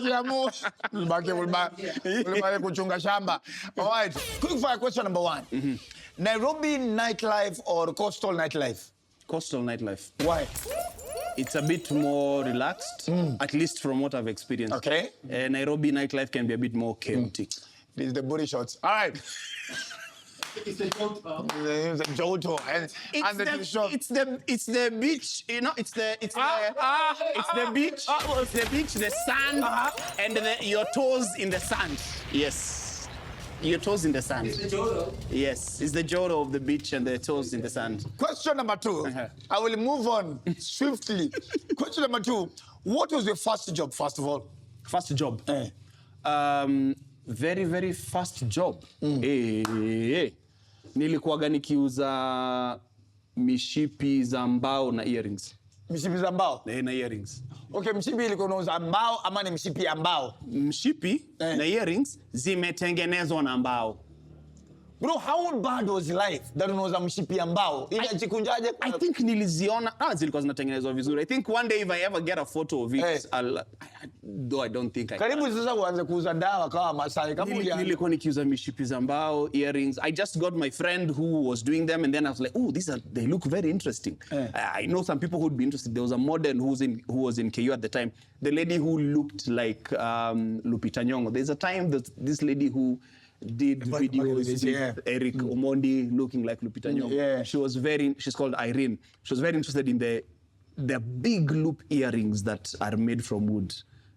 siamu. Ulibaki kuchunga shamba. All right. Quick fire question number 1. Nairobi nightlife or coastal nightlife? Coastal nightlife. Why? It's a bit more relaxed, at least from what I've experienced. Okay. Nairobi nightlife can be a bit more chaotic. This is the booty shots. All right. It's the Joto. It's the Joto. It's the beach, you know. It's the beach. It's the beach, the sand, and your toes in the sand. Yes. Your toes in the sand. It's the Joto. Yes, it's the Joto of the beach and the toes in the sand. Question number 2. I will move on swiftly. Question number 2. What was your first job, first of all? First job? Very, very first job. Nilikuwaga nikiuza mishipi za mbao na earrings. Mishipi za mbao? Na earrings. Okay, mshipi ilikuwa unauza mbao ama ni mshipi ya mbao? Mshipi na earrings zimetengenezwa na mbao. Bro, how bad was life that unauza mshipi ya mbao? Inajikunjaje? I think niliziona, zilikuwa zinatengenezwa vizuri. I think one day if I ever get a photo of it, though I don't think I can. Karibu sasa uanze kuuza dawa kama Masai. Nilikuwa nikiuza mishipi za mbao, earrings. I just got my friend who was doing them and then I was like, oh, they look very interesting. I know some people who would be interested. There was a model who was in KU at the time. The lady who looked like Lupita Nyong'o. There's a time that this lady who did videos with Eric Omondi looking like Lupita Nyong'o. Yeah. She's called Irene. She was very interested in the big loop earrings that are made from wood.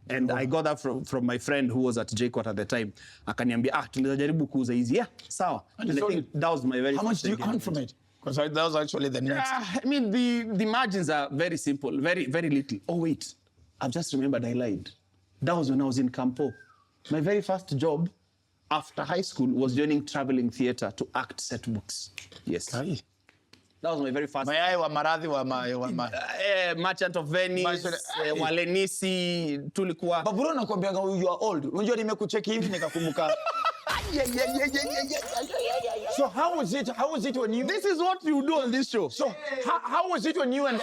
And I got that from my friend who was at GOtv at the time. Akaniambia, tunaweza jaribu kuuza hizi. Yeah, sawa. And I think that was my very How much do you earn from it? Because that was actually the next. I mean, the margins are very simple, very, very little. Oh, wait. I've just remembered I lied. That was when I was in Campo. My very first job after high school was joining traveling theater to act set books. Yes. Okay. That was my very first. Mayai wa maradhi wa Merchant of Venice, Walenisi, tulikuwa. But bro, nakwambianga you are old. Unajua nimekucheck hivi nikakumbuka. So how was it when you? This is what you do on this show. So how was it when you and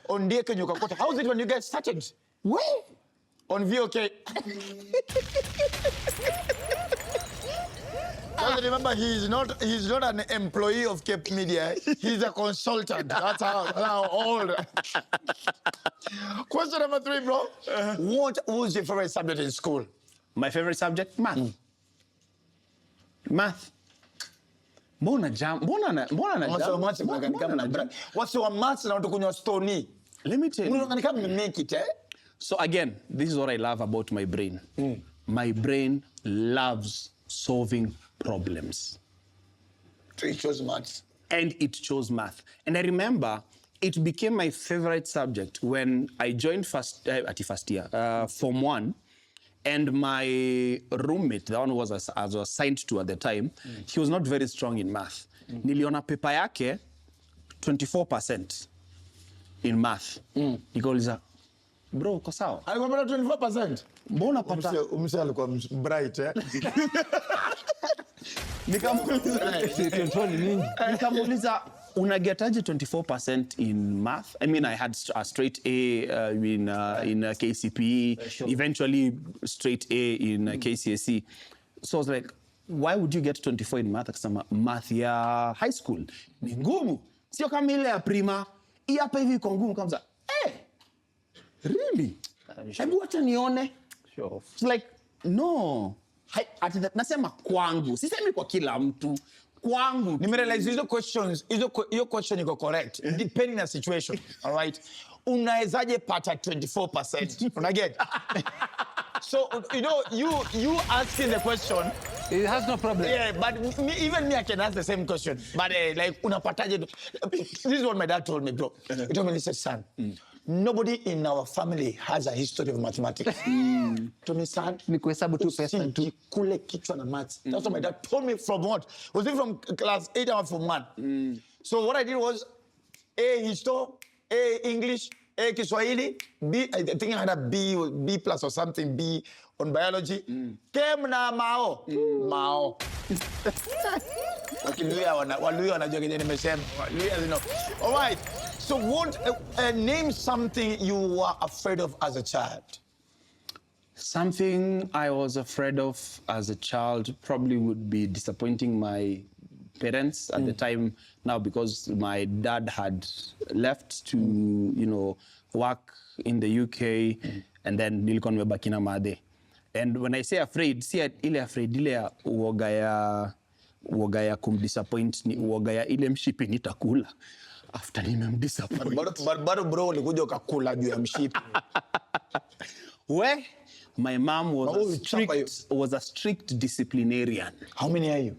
Ondeke Nyokakota? How was it when you guys started? Where? On VOK. Remember, he's not an employee of Cape Media. He's a consultant. That's how old. Question number 3, bro. What was your favorite subject in school? My favorite subject? Math. Math. What's your maths na kunywa stoni? Let me tell you. Mbona make it, eh? So again, this is what I love about my brain. My brain loves solving problems. So it chose maths. And it chose math. And I remember it became my favorite subject when I joined first year, Form 1. And my roommate, the one who was assigned to at the time, he was not very strong in math. Niliona pepa yake 24% in math. Nikauliza, bro, uko sawa? Alikuwa 24%? Mbona pata? Umse alikuwa bright, eh? Nikamuuliza, unagetaje 24% in math? I mean, I had a straight A in KCPE, eventually straight A in KCSE. So I was like, why would you get 24 in math? Akasema, math ya high school ni ngumu. Sio kama ile ya prima. Hii hapa hivi iko ngumu kabisa. Really? Hebu acha nione. Sure. It's like, no. Nasema kwangu. Sisemi kwa kila mtu. Kwangu. Nimerealize hizo question iko correct. Depending on the situation. All right? Unawezaje pata 24%? Unaget? So, you know, you asking the question. It has no problem. Yeah, but even me, I can ask the same question. But like, unapataje? This is what my dad told me, bro. He told me, he said, son, nobody in our family has a history of mathematics. To me, son, ni kuhesabu tu pesa tu. Kule kichwa na maths. That's what my dad told me from what? Was it from class 8 or from 1? So what I did was A histo, A English, A Kiswahili, B, I think I had a B plus or something, B on biology. Kem na Mao. Mao. Wakiluya wanajua kenye nimesema. All right. So what, name something you were afraid of as a child. Something I was afraid of as a child probably would be disappointing my parents at the time now, because my dad had left to, work in the UK, and then nilikuwa nimebaki na madhe. And when I say afraid, si ile afraid ile ya uoga ya kumdisappoint, ni uoga ya ile mshipi nitakula after nimemdisappoint. Bado bro ulikuja ukakula juu ya mshipi. Where my mom was a strict disciplinarian. How many are you?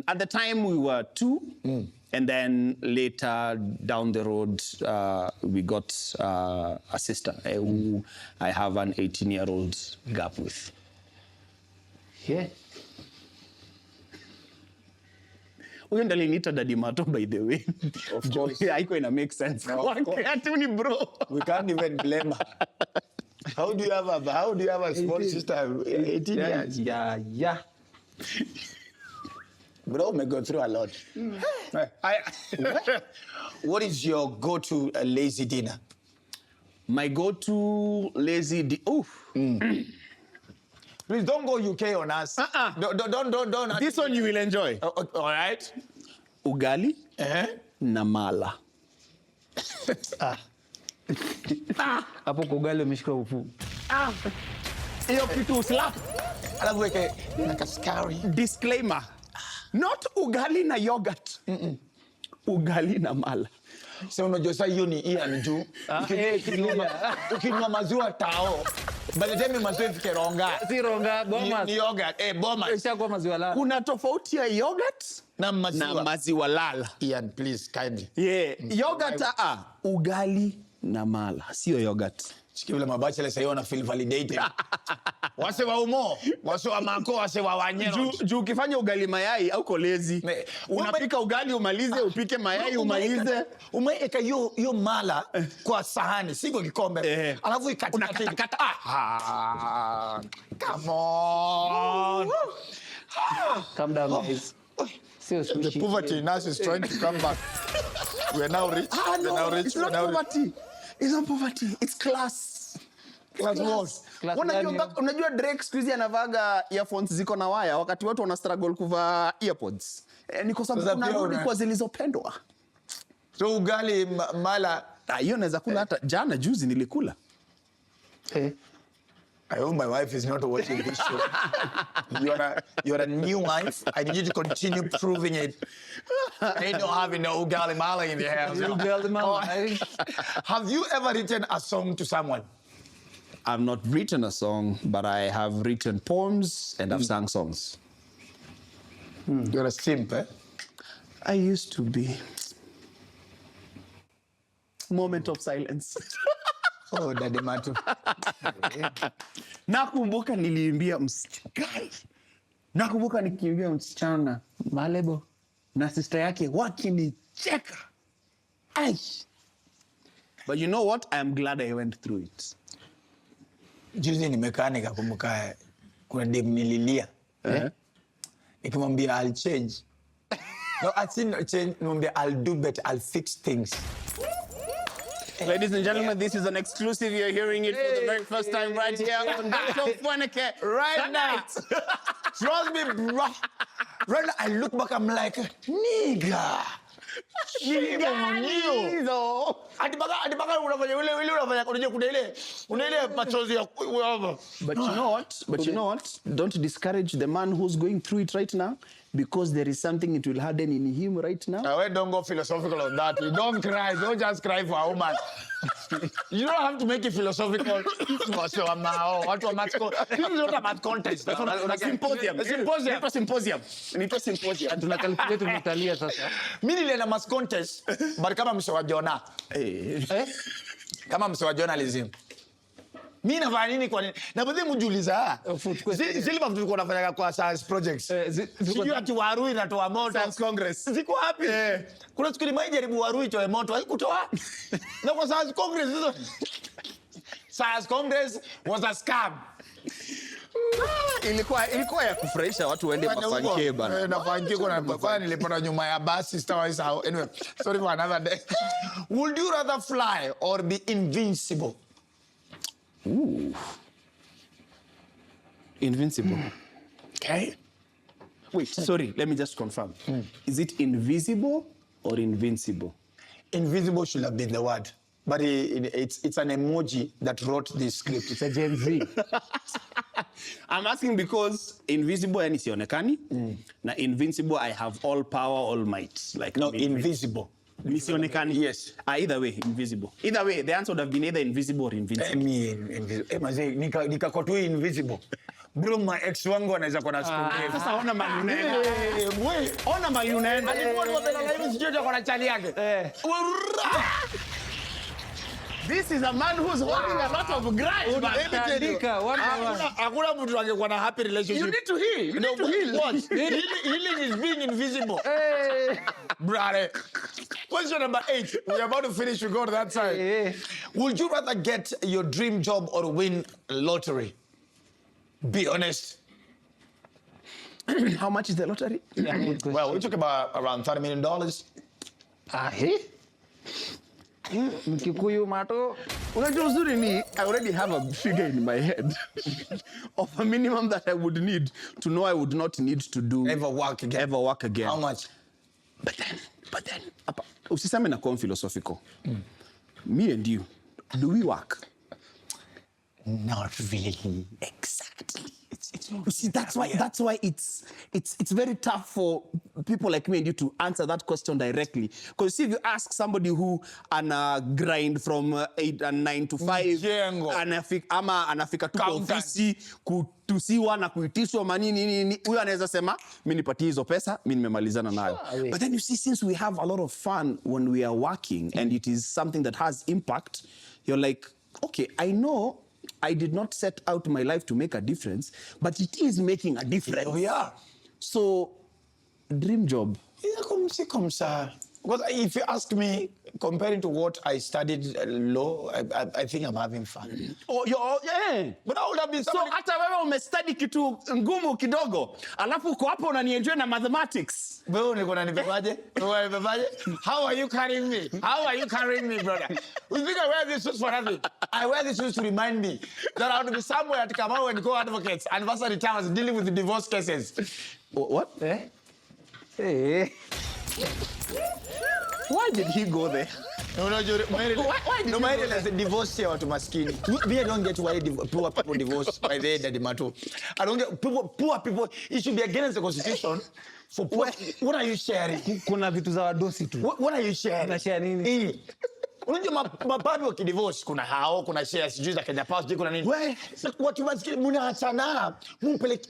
At the time we were 2, and then later down the road we got a sister who I have an 18-year-old gap with. Yeah. Huyo ndo aliniita Daddie Marto, by the way. Of course. Haiko ina make sense. Of course. Atuni bro. We can't even blame her. How do you have a small sister? 18 years. Yeah. Bro may go through a lot. What is your go-to lazy dinner? My go-to lazy Please don't go UK on us. Don't. This one you will enjoy. All right. Ugali na mala. Hapo kwa ugali umeshika ufu. Hiyo kitu slap. Alafu weke na kaskari. Disclaimer. Not ugali na yogurt. Ugali na mala. Sasa unajua sasa hiyo ni Ian juu. Ukinunua maziwa tao. By the time maziwa ifike ronga. Si ronga, Bomas. Ni yogurt. Bomas. Ishakuwa maziwa lala. Kuna tofauti ya yogurt na maziwa lala. Ian, please, kindly. Yeah. Yogurt ugali na mala. Sio yogurt. Sikivile mabachela sasa wana feel validated. Wase wa umo, wase wa mako, wase wa wanyero. Juu ukifanya ugali mayai au kolezi. Unapika ugali umalize, upike mayai umalize. Umeeka hiyo mala kwa sahani, si kwa kikombe. Alafu unakatakata. Come on. Calm down, guys. The poverty in us is trying to come back. We are now rich. No, it's not poverty. It's not poverty. It's class. Class what? Unajua Drake siku hizi anavaga earphones ziko na waya wakati watu wana struggle kuvaa earpods. Ni kwa sababu kuna kwa zilizopendwa. So ugali mala. Hiyo naweza kula hata jana juzi nilikula. I hope my wife is not watching this show. You're a new wife. I need you to continue proving it. Ain't no having no ugali mala in the house. Ugali mala. Have you ever written a song to someone? I've not written a song, but I have written poems and I've sung songs. You're a simp, eh? I used to be. Moment of silence. Oh, Daddie Marto. Nakumbuka niliimbia msichana. Nakumbuka nikiimbia msichana Malebo na sister yake wakinicheka. Ai. But you know what? I am glad I went through it. Juzi nimekaa nikakumbuka kuna dem nililia. Nikamwambia I'll change. No, I think change. Nikamwambia I'll do better. I'll fix things. Ladies and gentlemen, this is an exclusive. You're hearing it for the very first time right here on GOtv right now. Trust me, bro. Right now, I look back, I'm like, nigga. But you know what? Don't discourage the man who's going through it right now, because there is something it will harden in him right now. Don't go philosophical on that. You don't cry. Don't just cry for a woman. You don't have to make it philosophical. This is not a math contest. Symposium. Tunakalkulate tumetalia sasa. Mimi nilienda math contest, but kama msewa Jona. Kama msewa journalism. Mimi nafanya nini kwa nini? Na baadhi mjuliza. Zile mambo tulikuwa tunafanya kwa science projects. Sijui ati Warui inatoa moto. Science Congress. Ziko wapi? Kuna siku nimejaribu Warui itoe moto, haikutoa. Na kwa Science Congress hizo. Science Congress was a scam. Ilikuwa ya kufurahisha watu waende mafankie bana. Na fankie kuna bafani nilipata nyuma ya basi sitaweza how. Anyway, sorry for another day. Would you rather fly or be invincible? Ooh. Invincible. Okay. Wait, sorry, let me just confirm. Is it invisible or invincible? Invisible should have been the word. But it's an emoji that wrote this script. It's a Gen Z. I'm asking because invisible and isionekani. Na invincible, I have all power, all might. Like No, invisible. Isionekani. Yes. Either way, invisible. Either way, the answer would have been either invisible or invincible. Nika kwa tu invisible. Bro, my ex wangu anaweza kuwa na siku. Sasa ona mali unaenda. Ona mali unaenda. Alikuwa na live sijui kwa na chali yake. This is a man who's holding a lot of grudge. Hakuna mtu angekuwa na happy relationship. You need to heal. You need to heal. What? Healing is being invisible. Brother. Question number 8. We're about to finish. We go to that side. Would you rather get your dream job or win lottery? Be honest. How much is the lottery? Well, we talk about around $30 million. Mkikuyu Mato. Unajua uzuri ni I already have a figure in my head of a minimum that I would need to know I would not need to do Ever work again. How much? But then, usiseme na kuwa philosophical. Me and you, do we work? Not really. Exactly. You see, that's why it's very tough for people like me and you to answer that question directly. Because see, if you ask somebody who grind from 8 and 9 to 5, anafika tu kwa ofisi kutusiwa na kuitishwa manini, huyo anaweza sema mimi nipatie hizo pesa, mimi nimemalizana nayo. But then you see, since we have a lot of fun when we are working and it is something that has impact, you're like, okay, I know I did not set out my life to make a difference, but it is making a difference. Oh, yeah. So, dream job. Because if you ask me, comparing to what I studied law, I think I'm having fun. Oh, yeah. But I would have been somebody... So, hata wewe umestudy kitu ngumu kidogo, alafu uko hapo unanienjoy na mathematics. How are you carrying me? How are you carrying me, brother? You think I wear these suits for nothing? I wear these suits to remind me that I would be somewhere at Kamau and co-advocates, anniversary towers, dealing with the divorce cases. What? Why did he go there? Why did he divorce here to maskini? Me, I don't get why poor people divorce by the Daddie Marto. I don't get poor people. It should be against the constitution. For poor, what are you sharing? Kuna vitu za wadosi tu. What are you sharing? Na share nini? Unajua mababu wakidivorce kuna hao, kuna share sijui za Kenya Power, sijui kuna nini. Watu maskini mnaachana, mumpeleke